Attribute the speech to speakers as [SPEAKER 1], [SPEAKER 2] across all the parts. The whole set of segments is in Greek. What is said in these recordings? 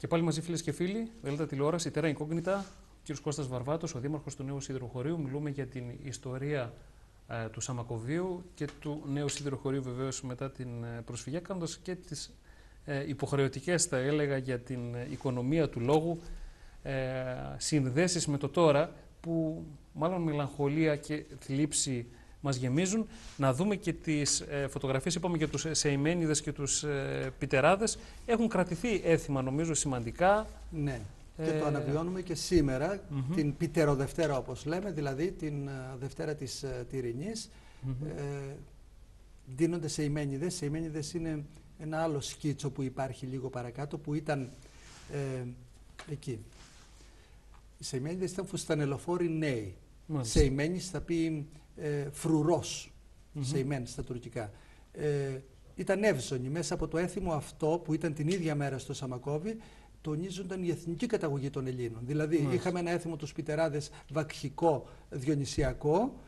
[SPEAKER 1] Και πάλι μαζί, φίλες και φίλοι, Δέλτα Τηλεόραση, Terra Incognita, ο κ. Κώστας Βαρβάτος, ο δήμαρχος του Νέου Σιδηροχωρίου. Μιλούμε για την ιστορία του Σαμακοβίου και του Νέου Σιδηροχωρίου, βεβαίως μετά την προσφυγιά, κάνοντας και τις υποχρεωτικές, θα έλεγα, για την οικονομία του λόγου συνδέσεις με το τώρα, που μάλλον μελαγχολία και θλίψη μας γεμίζουν. Να δούμε και τις φωτογραφίες, είπαμε, για τους Σεϊμένιδες και τους Πιτεράδες. Έχουν κρατηθεί έθιμα, νομίζω, σημαντικά.
[SPEAKER 2] Ναι, και το αναβιώνουμε και σήμερα, την Πιτεροδευτέρα, όπως λέμε, δηλαδή την Δευτέρα της Τυρινής. Δίνονται Σεϊμένιδες. Σεϊμένιδες είναι ένα άλλο σκίτσο που υπάρχει λίγο παρακάτω, που ήταν εκεί. Οι Σεϊμένιδες ήταν φουστανελοφόροι νέοι. Σεϊμένις θα πει φρουρός, Σεϊμέν στα τουρκικά. Ήταν εύζωνοι. Μέσα από το έθιμο αυτό, που ήταν την ίδια μέρα στο Σαμακόβι, τονίζονταν η εθνική καταγωγή των Ελλήνων. Δηλαδή, είχαμε ένα έθιμο τους Πιτεράδες βακχικό, διονυσιακό,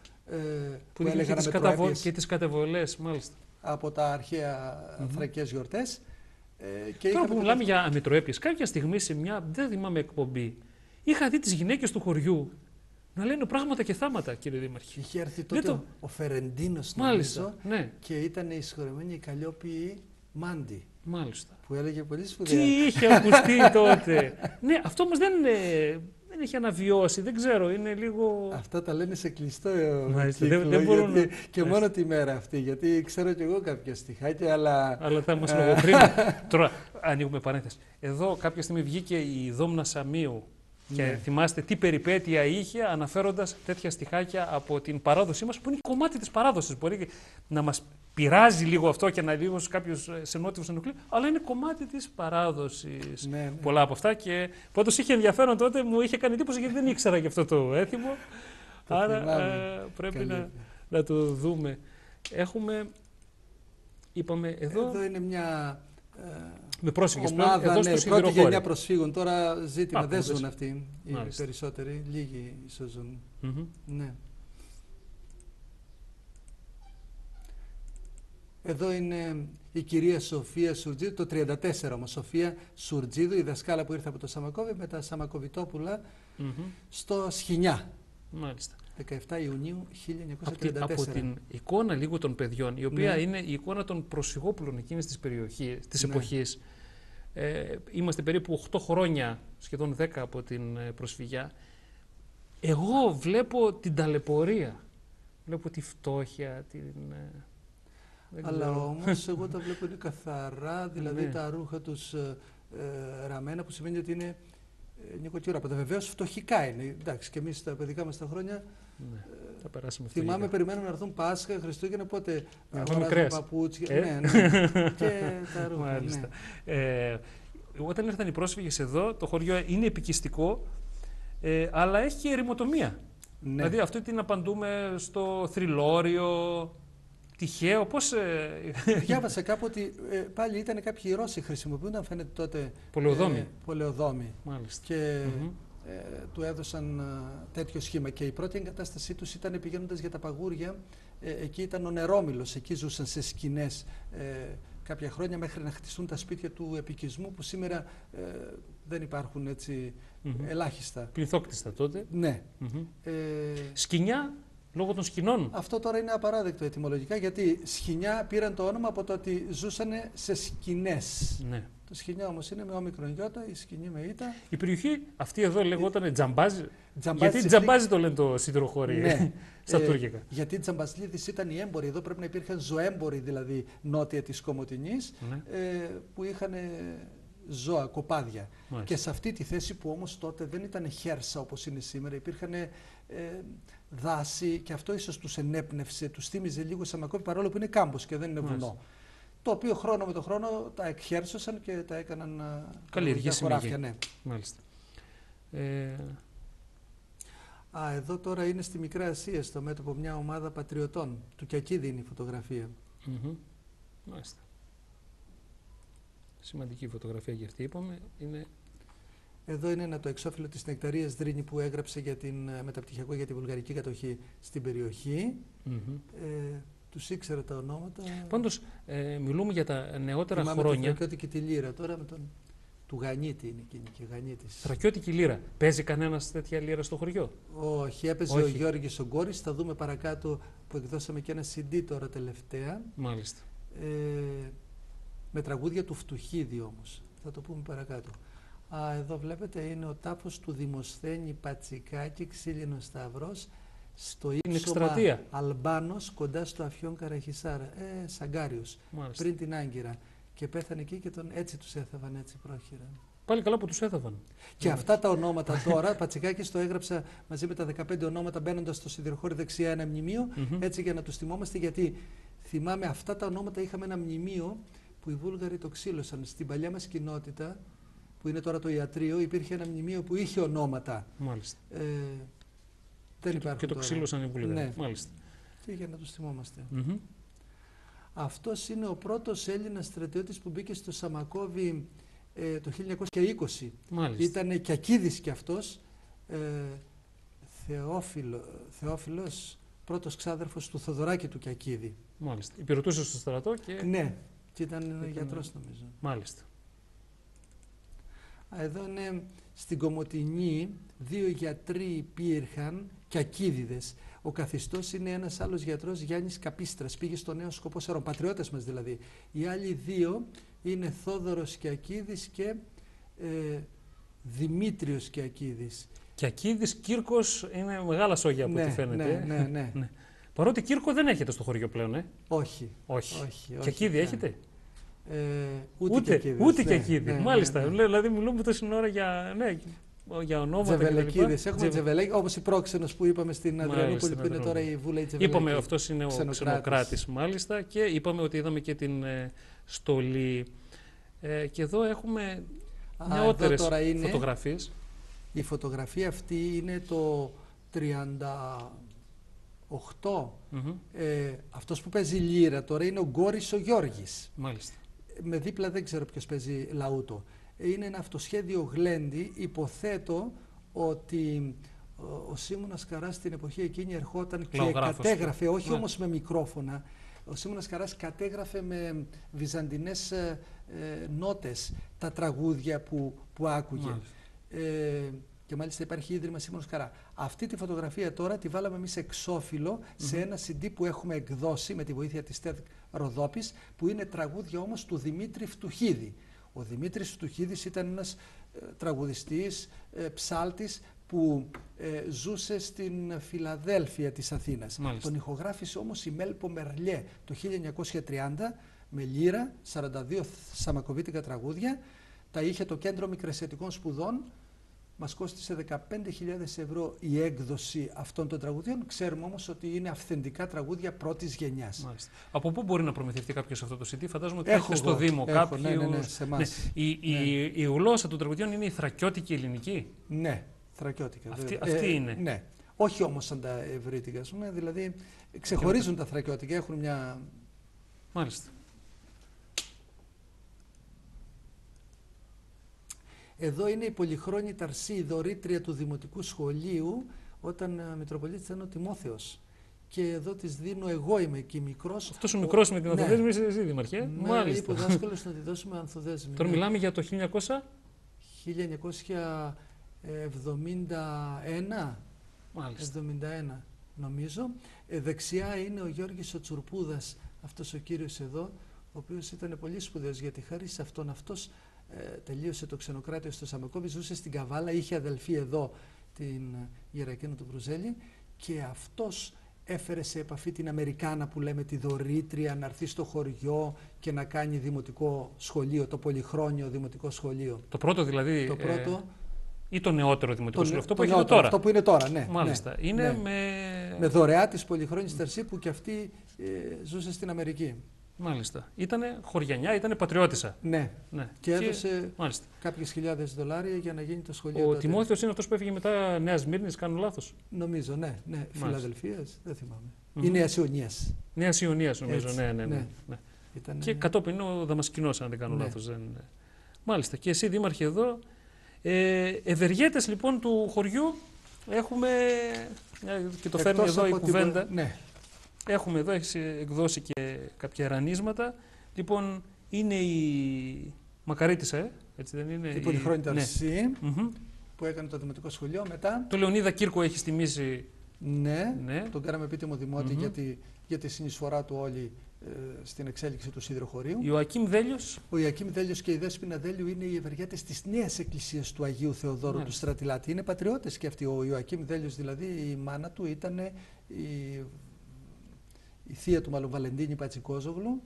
[SPEAKER 1] που έλεγαν και τις κατεβολές, μάλιστα,
[SPEAKER 2] από τα αρχαία θρακές γιορτές.
[SPEAKER 1] Και τώρα που μιλάμε για αμητροέπειες, κάποια στιγμή σε μια, δεν θυμάμαι, εκπομπή, είχα δει τις γυναίκες του χωριού να λένε πράγματα και θάματα, κύριε Δήμαρχε.
[SPEAKER 2] Είχε έρθει τότε ο Φερεντίνος, νομίζω, και ήταν εισχωρεμένοι οι Καλλιόπιοι Μάντι.
[SPEAKER 1] Μάλιστα.
[SPEAKER 2] Που έλεγε πολύ σπουδαία.
[SPEAKER 1] Τι είχε ακουστεί τότε. Ναι, αυτό όμως δεν έχει αναβιώσει, δεν ξέρω, είναι λίγο...
[SPEAKER 2] Αυτά τα λένε σε κλειστό
[SPEAKER 1] κύκλο, δεν μπορούν...
[SPEAKER 2] και μόνο τη μέρα αυτή, γιατί ξέρω κι εγώ κάποια στιχάκια, αλλά...
[SPEAKER 1] Αλλά θα μας λογοκρίνουν. Τώρα, ανοίγουμε παρένθεση. Εδώ κάποια στιγμή βγήκε η Δόμνα Σαμίου και θυμάστε τι περιπέτεια είχε, αναφέροντας τέτοια στιχάκια από την παράδοσή μας, που είναι κομμάτι της παράδοσης. Μπορεί να μας πειράζει λίγο αυτό και να λίγο κάποιους σενότυβους ενοχλεί, αλλά είναι κομμάτι της παράδοσης. Πολλά από αυτά. Και πάντως είχε ενδιαφέρον τότε, μου είχε κάνει εντύπωση, γιατί δεν ήξερα γι' αυτό το έθιμο. Άρα πρέπει να το δούμε. Έχουμε, είπαμε εδώ.
[SPEAKER 2] Εδώ είναι μια...
[SPEAKER 1] με πρόσφυγες
[SPEAKER 2] ομάδα,
[SPEAKER 1] πλέον, εδώ στο
[SPEAKER 2] πρώτη γενιά προσφύγων. Τώρα ζήτημα, δεν ζουν αυτοί οι
[SPEAKER 1] Μάλιστα.
[SPEAKER 2] περισσότεροι, λίγοι ίσως ζουν. Ναι. Εδώ είναι η κυρία Σοφία Σουρτζίδου, το 34 όμως, Σοφία Σουρτζίδου, η δασκάλα που ήρθε από το Σαμακόβι με τα Σαμακοβιτόπουλα στο Σχοινιά.
[SPEAKER 1] Μάλιστα.
[SPEAKER 2] 17 Ιουνίου 1934.
[SPEAKER 1] Από την εικόνα λίγο των παιδιών, η οποία είναι η εικόνα των προσφυγόπουλων εκείνης της εποχής. Είμαστε περίπου 8 χρόνια, σχεδόν 10 από την προσφυγιά. Εγώ βλέπω την ταλαιπωρία, βλέπω τη φτώχεια,
[SPEAKER 2] αλλά όμως εγώ τα βλέπω είναι καθαρά, δηλαδή τα ρούχα τους ραμμένα, που σημαίνει ότι είναι νοικοκυράματα. Βεβαίως φτωχικά είναι. Εντάξει, και εμείς τα παιδικά μας τα χρόνια
[SPEAKER 1] θα περάσουμε
[SPEAKER 2] θυμάμαι, περιμένουμε να έρθουν Πάσχα, Χριστούγεννα, πότε
[SPEAKER 1] αγοράζουμε
[SPEAKER 2] παπούτσια και τα ρούχα.
[SPEAKER 1] Μάλιστα. Όταν ήρθαν οι πρόσφυγες εδώ, το χωριό είναι επικιστικό, αλλά έχει και ερημοτομία. Δηλαδή αυτό τι να απαντούμε στο θρυλώριο, τυχαίο, πώς...
[SPEAKER 2] Διάβασα κάπου ότι πάλι ήταν κάποιοι Ρώσοι χρησιμοποιούνταν, φαίνεται τότε, πολεοδόμοι.
[SPEAKER 1] Μάλιστα.
[SPEAKER 2] Και του έδωσαν τέτοιο σχήμα. Και η πρώτη εγκατάστασή τους ήταν πηγαίνοντας για τα παγούρια. Εκεί ήταν ο Νερόμυλος, εκεί ζούσαν σε σκηνές κάποια χρόνια, μέχρι να χτιστούν τα σπίτια του επικισμού, που σήμερα δεν υπάρχουν, έτσι, ελάχιστα.
[SPEAKER 1] Πληθόκτιστα τότε.
[SPEAKER 2] Ναι.
[SPEAKER 1] Σκηνιά, λόγω των σκηνών.
[SPEAKER 2] Αυτό τώρα είναι απαράδεκτο ετυμολογικά, γιατί σκηνιά πήραν το όνομα από το ότι ζούσαν σε σκηνές.
[SPEAKER 1] Ναι.
[SPEAKER 2] Το σκηνιά όμως είναι με όμικρον γιώτα, η σκηνή με ήτα.
[SPEAKER 1] Η περιοχή αυτή εδώ λεγόταν Τζαμπάζ. Γιατί Τζαμπάζ το λένε το σιδηροχώρι, στα τουρκικά.
[SPEAKER 2] Γιατί Τζαμπασλίδης ήταν οι έμποροι. Εδώ πρέπει να υπήρχαν ζωέμποροι, δηλαδή νότια της Κομοτηνής, που είχαν ζώα, κοπάδια. Και σε αυτή τη θέση, που όμως τότε δεν ήταν χέρσα όπως είναι σήμερα, υπήρχαν δάση, και αυτό ίσως τους ενέπνευσε, τους θύμιζε λίγο Σαμακόβι, παρόλο που είναι κάμπος και δεν είναι βουνό. Το οποίο χρόνο με το χρόνο τα εκχέρσωσαν και τα έκαναν χωράφια. Ναι.
[SPEAKER 1] Μάλιστα.
[SPEAKER 2] Εδώ τώρα είναι στη Μικρά Ασία, στο μέτωπο, μια ομάδα πατριωτών. Του Κιακίδη είναι η φωτογραφία.
[SPEAKER 1] Μάλιστα. Σημαντική φωτογραφία και αυτή, είπαμε.
[SPEAKER 2] Εδώ είναι το εξώφυλλο της Νεκταρίας Δρίνη, που έγραψε για την μεταπτυχιακό για τη βουλγαρική κατοχή στην περιοχή. Τους ήξερα τα ονόματα.
[SPEAKER 1] Πάντως, μιλούμε για τα νεότερα χρόνια.
[SPEAKER 2] Θυμάμαι και τη Λύρα τώρα με τον του Γανίτη είναι εκείνη και Γανίτης.
[SPEAKER 1] Θρακιώτικη λύρα. Παίζει κανένας τέτοια λύρα στο χωριό?
[SPEAKER 2] Όχι, έπαιζε ο Γιώργης ο Γκόρης. Θα δούμε παρακάτω που εκδώσαμε και ένα CD τώρα τελευταία.
[SPEAKER 1] Μάλιστα.
[SPEAKER 2] Με τραγούδια του Φτουχίδη όμως. Θα το πούμε παρακάτω. Εδώ βλέπετε είναι ο τάφος του Δημοσθένη Πατσικάκη, Ξύλινος Σταυρός, στο ύψωμα Αλμπάνος, κοντά στο Αφιόν Καραχισάρα, Σαγκάριος, πριν την Άγκυρα. Και πέθανε εκεί και έτσι τους έθαβαν, έτσι πρόχειρα.
[SPEAKER 1] Πάλι καλά που τους έθαβαν.
[SPEAKER 2] Και αυτά τα ονόματα τώρα, Πατσικάκης το έγραψα μαζί με τα 15 ονόματα, μπαίνοντας στο σιδηροχώρι δεξιά ένα μνημείο, έτσι για να τους θυμόμαστε, γιατί θυμάμαι αυτά τα ονόματα, είχαμε ένα μνημείο που οι Βούλγαροι το ξύλωσαν. Στην παλιά μας κοινότητα, που είναι τώρα το ιατρείο, υπήρχε ένα μνημείο που είχε ονόματα.
[SPEAKER 1] Μάλιστα.
[SPEAKER 2] Δεν υπάρχουν
[SPEAKER 1] και το ξύλωσαν οι Βούλγαροι.
[SPEAKER 2] Ναι.
[SPEAKER 1] Μάλιστα.
[SPEAKER 2] Και για να τους θυμόμαστε. Αυτός είναι ο πρώτος Έλληνας στρατιώτης που μπήκε στο Σαμακόβι το 1920.
[SPEAKER 1] Μάλιστα.
[SPEAKER 2] Ήτανε Κιακίδης κι αυτός, Θεόφιλος, πρώτος ξάδερφος του Θοδωράκη του Κιακίδη.
[SPEAKER 1] Μάλιστα. Υπηρετούσε στο στρατό και...
[SPEAKER 2] Ναι, και ήταν γιατρός νομίζω.
[SPEAKER 1] Μάλιστα.
[SPEAKER 2] Εδώ είναι στην Κομοτηνή, 2 γιατροί υπήρχαν, Κιακίδηδες. Ο καθιστός είναι ένας άλλος γιατρός, Γιάννης Καπίστρας, πήγε στο Νέο Σκοπό Σέρων, πατριώτες μας δηλαδή. Οι άλλοι 2 είναι Θόδωρος Κιακίδης και Δημήτριος Κιακίδης.
[SPEAKER 1] Κιακίδης, Κύρκος είναι μεγάλα σόγια από ό,τι φαίνεται.
[SPEAKER 2] Ναι.
[SPEAKER 1] Παρότι Κύρκο δεν έχετε στο χωριό πλέον,
[SPEAKER 2] Όχι.
[SPEAKER 1] Κιακίδη έχετε?
[SPEAKER 2] Ούτε
[SPEAKER 1] Κιακίδη. Μάλιστα. Δηλαδή μιλούμε τόση ώρα για ονόματα.
[SPEAKER 2] Τζεβελεκίδες. Έχουμε Τζεβελέκη, όπως η Πρόξενος που είπαμε στην Αδριανούπολη, που είναι τώρα η Βούλα η Τζεβελέκη.
[SPEAKER 1] Είπαμε αυτός είναι ο ξενοκράτης, μάλιστα, και είπαμε ότι είδαμε και την στολή. Και εδώ έχουμε νεότερες φωτογραφίες.
[SPEAKER 2] Η φωτογραφία αυτή είναι το 38. Αυτός που παίζει λύρα τώρα είναι ο Γκόρης ο Γιώργης.
[SPEAKER 1] Μάλιστα.
[SPEAKER 2] Με δίπλα δεν ξέρω ποιος παίζει λαούτο. Είναι ένα αυτοσχέδιο γλέντι. Υποθέτω ότι ο Σίμωνας Καράς στην εποχή εκείνη ερχόταν και κατέγραφε, όχι όμως με μικρόφωνα. Ο Σίμωνας Καράς κατέγραφε με βυζαντινές νότες τα τραγούδια που άκουγε. Και μάλιστα υπάρχει ίδρυμα Σίμωνος Καρά. Αυτή τη φωτογραφία τώρα τη βάλαμε εμείς εξώφυλλο σε ένα CD που έχουμε εκδώσει με τη βοήθεια της ΤΕΔ Ροδόπης, που είναι τραγούδια όμως του Δημήτρη Φτουχίδη. Ο Δημήτρης Φτουχίδης ήταν ένας τραγουδιστής, ψάλτης που ζούσε στην Φιλαδέλφια της Αθήνας. Μάλιστα. Τον ηχογράφησε όμως η Μέλπο Μερλιέ το 1930 με λύρα, 42 σαμακοβίτικα τραγούδια. Τα είχε το Κέντρο Μικρασιατικών Σπουδών. Μας κόστισε 15.000 ευρώ η έκδοση αυτών των τραγουδιών. Ξέρουμε όμως ότι είναι αυθεντικά τραγούδια πρώτης γενιάς. Μάλιστα.
[SPEAKER 1] Από πού μπορεί να προμηθευτεί κάποιος αυτό το CD? Φαντάζομαι ότι έχει στο Δήμο κάποιος.
[SPEAKER 2] Ναι, σε εμάς.
[SPEAKER 1] Η γλώσσα των τραγουδιών είναι η θρακιώτικη ελληνική.
[SPEAKER 2] Ναι, θρακιώτικα.
[SPEAKER 1] Αυτή είναι.
[SPEAKER 2] Ναι. Όχι όμως σαν τα ευρύτικα, δηλαδή ξεχωρίζουν τα θρακιώτικα, έχουν μια...
[SPEAKER 1] Μάλιστα.
[SPEAKER 2] Εδώ είναι η πολυχρόνη Ταρσή, η δωρήτρια του Δημοτικού Σχολείου, όταν Μητροπολίτης ήταν ο Τιμόθεος. Και εδώ της δίνω, εγώ είμαι εκεί μικρός.
[SPEAKER 1] Αυτός ο μικρός με την ανθοδέσμη, είσαι εσύ, Δήμαρχε.
[SPEAKER 2] Μάλιστα. Είπε ο δάσκαλος να τη δώσουμε ανθοδέσμη.
[SPEAKER 1] Τώρα μιλάμε για το 1971. Μάλιστα.
[SPEAKER 2] 71 νομίζω. Δεξιά είναι ο Γιώργης ο Τσουρπούδας, αυτός ο κύριος εδώ, ο οποίος ήταν πολύ σπουδαίος, γιατί χάρη σε αυτόν αυτός τελείωσε το ξενοκράτιο στο Σαμακόβι, ζούσε στην Καβάλα, είχε αδελφή εδώ, την Γερακίνου του Βρουζέλη, και αυτός έφερε σε επαφή την Αμερικάνα που λέμε τη δωρήτρια να έρθει στο χωριό και να κάνει δημοτικό σχολείο, το πολυχρόνιο δημοτικό σχολείο.
[SPEAKER 1] Το πρώτο δηλαδή,
[SPEAKER 2] το πρώτο,
[SPEAKER 1] ή το νεότερο δημοτικό σχολείο, αυτό που έχετε τώρα.
[SPEAKER 2] Αυτό που είναι τώρα, ναι.
[SPEAKER 1] Μάλιστα.
[SPEAKER 2] Ναι,
[SPEAKER 1] είναι
[SPEAKER 2] ναι. Με δωρεά της πολυχρόνης Ταρσή που και αυτή ζούσε στην Αμερική.
[SPEAKER 1] Μάλιστα. Ήτανε χωριανιά, ήτανε πατριώτισσα.
[SPEAKER 2] Ναι. Και έδωσε κάποιες χιλιάδες δολάρια για να γίνει το σχολείο.
[SPEAKER 1] Ο Τιμόθεος είναι αυτός που έφυγε μετά Νέα Σμύρνης, κάνω λάθος?
[SPEAKER 2] Νομίζω, ναι. Φιλαδελφίας, δεν θυμάμαι. Ή Νέας Ιωνίας.
[SPEAKER 1] Νέας Ιωνίας, νομίζω, ναι. Και κατόπιν είναι ο Δαμασκηνός, αν δεν κάνω λάθος. Μάλιστα. Και εσύ, Δήμαρχε, εδώ. Ευεργέτες λοιπόν του χωριού έχουμε, και το φέρνει εδώ η κουβέντα. Έχουμε εδώ, έχει εκδώσει και κάποια ερανίσματα. Λοιπόν, είναι η Μακαρίτισσα, Έτσι δεν είναι?
[SPEAKER 2] Η Πολυχρόνητα
[SPEAKER 1] ναι.
[SPEAKER 2] Αρσή, που έκανε το Δημοτικό Σχολείο. Μετά
[SPEAKER 1] το Λεωνίδα Κύρκο έχει τιμήσει.
[SPEAKER 2] Ναι, τον κάναμε επίτιμο δημότη για τη συνεισφορά του όλη στην εξέλιξη του σιδηροχωρίου.
[SPEAKER 1] Ιωακίμ Δέλιος.
[SPEAKER 2] Ο Ιωακίμ Δέλιος και η Δέσποινα Δέλειου είναι οι ευεργέτες της νέας εκκλησίας του Αγίου Θεοδόρου του Στρατηλάτη. Είναι πατριώτες και αυτοί. Ο Ιωακίμ Δέλιος, δηλαδή, η μάνα του ήταν η θεία του μάλλον Βαλεντίνη Πατσικόζογλου,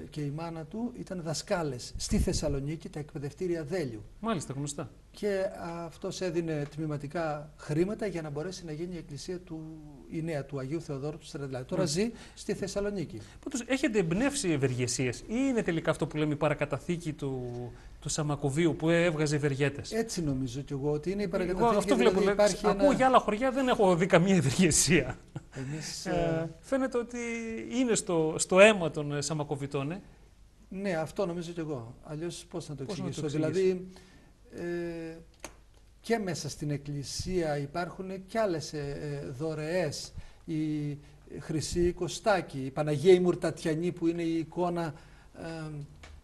[SPEAKER 2] και η μάνα του ήταν δασκάλες στη Θεσσαλονίκη, τα εκπαιδευτήρια Δέλειου.
[SPEAKER 1] Μάλιστα, γνωστά.
[SPEAKER 2] Και αυτός έδινε τμηματικά χρήματα για να μπορέσει να γίνει η εκκλησία η νέα του Αγίου Θεοδόρου του Στρατηλάτη. Τώρα ζει στη Θεσσαλονίκη.
[SPEAKER 1] Πάντως, έχετε εμπνεύσει ευεργεσίες ή είναι τελικά αυτό που λέμε η παρακαταθήκη του Σαμακοβίου που έβγαζε ευεργέτες?
[SPEAKER 2] Έτσι νομίζω κι εγώ ότι είναι η παρακαταθήκη.
[SPEAKER 1] Εγώ αυτό βλέπω. Ακούω για άλλα χωριά, δεν έχω δει καμία ευεργεσία. Φαίνεται ότι είναι στο αίμα των Σαμακοβιτών.
[SPEAKER 2] Ναι, αυτό νομίζω κι εγώ. Αλλιώς πώς να το εξηγήσω? Δηλαδή, και μέσα στην εκκλησία υπάρχουν κι άλλες δωρεές. Η Χρυσή Κωστάκη, η Παναγία η Μουρτατιανή που είναι η εικόνα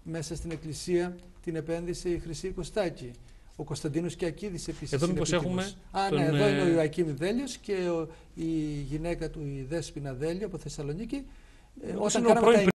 [SPEAKER 2] μέσα στην εκκλησία, την επένδυσε η Χρυσή Κωστάκη. Ο Κωνσταντίνος Κιακίδης επίσης.
[SPEAKER 1] Εδώ μήπως έχουμε.
[SPEAKER 2] Εδώ είναι ο Ιωακίμ Δέλιος και η γυναίκα του η Δέσποινα Δέλειο από Θεσσαλονίκη. Όταν κάναμε